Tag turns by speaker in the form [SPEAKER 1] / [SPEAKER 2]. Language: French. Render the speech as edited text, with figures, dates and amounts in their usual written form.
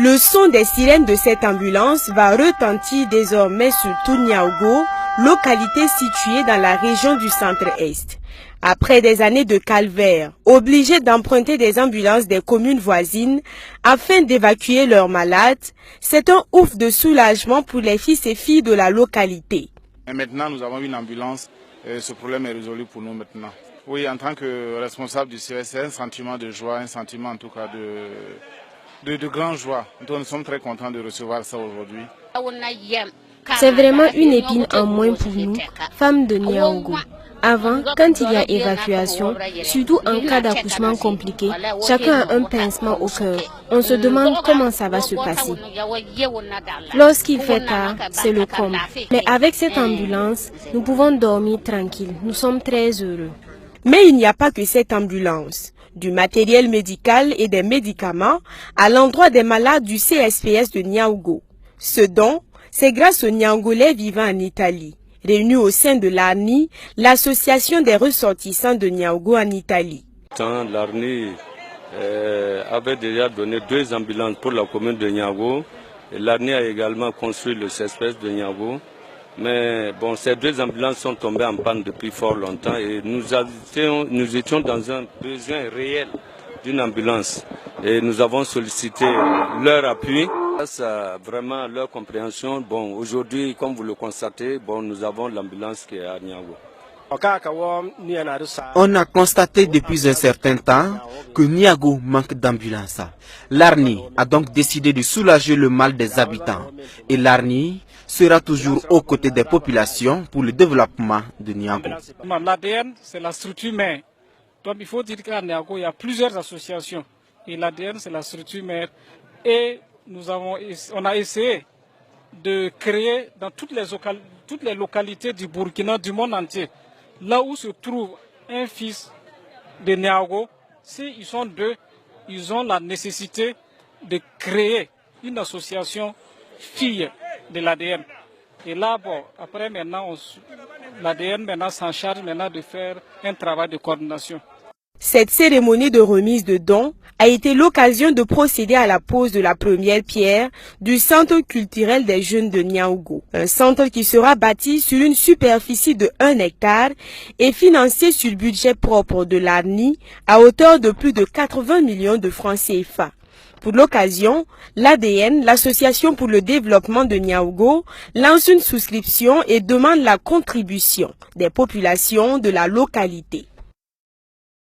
[SPEAKER 1] Le son des sirènes de cette ambulance va retentir désormais sur tout Niaogo, localité située dans la région du centre-est. Après des années de calvaire, obligés d'emprunter des ambulances des communes voisines afin d'évacuer leurs malades, c'est un ouf de soulagement pour les fils et filles de la localité.
[SPEAKER 2] Et maintenant, nous avons une ambulance, ce problème est résolu pour nous maintenant. Oui, en tant que responsable du CRS, c'est un sentiment de joie, un sentiment en tout cas de grande joie. Donc, nous sommes très contents de recevoir ça aujourd'hui.
[SPEAKER 3] C'est vraiment une épine en moins pour nous, femmes de Niaogo. Avant, quand il y a évacuation, surtout en cas d'accouchement compliqué, chacun a un pincement au cœur. On se demande comment ça va se passer. Lorsqu'il fait tard, c'est le comble. Mais avec cette ambulance, nous pouvons dormir tranquille. Nous sommes très heureux.
[SPEAKER 1] Mais il n'y a pas que cette ambulance. Du matériel médical et des médicaments à l'endroit des malades du CSPS de Niaogo. Ce don, c'est grâce aux Niangolais vivant en Italie, réunis au sein de l'ARNI, l'association des ressortissants de Niaogo en Italie.
[SPEAKER 4] L'ARNI avait déjà donné 2 ambulances pour la commune de Niaogo. L'ARNI a également construit le CSPS de Niaogo. Mais bon, ces 2 ambulances sont tombées en panne depuis fort longtemps et nous étions dans un besoin réel d'une ambulance. Et nous avons sollicité leur appui. Grâce à vraiment leur compréhension, bon, aujourd'hui, comme vous le constatez, bon, nous avons l'ambulance qui est à Niaogo.
[SPEAKER 5] On a constaté depuis un certain temps que Niaogo manque d'ambulance. L'ARNI a donc décidé de soulager le mal des habitants. Et l'ARNI sera toujours aux côtés des populations pour le développement de Niaogo.
[SPEAKER 6] L'ADN, c'est la structure mère. Donc il faut dire qu'à Niaogo, il y a plusieurs associations. Et l'ADN, c'est la structure mère. Et on a essayé de créer dans toutes les localités du Burkina, du monde entier, là où se trouve un fils de Niaogo, s'ils sont 2, ils ont la nécessité de créer une association fille de l'ADN. Et là, bon, après maintenant, l'ADN s'en charge maintenant de faire un travail de coordination.
[SPEAKER 1] Cette cérémonie de remise de dons a été l'occasion de procéder à la pose de la première pierre du centre culturel des jeunes de Niaogo. Un centre qui sera bâti sur une superficie de 1 hectare et financé sur le budget propre de l'ARNI à hauteur de plus de 80 millions de francs CFA. Pour l'occasion, l'ADN, l'Association pour le développement de Niaogo, lance une souscription et demande la contribution des populations de la localité.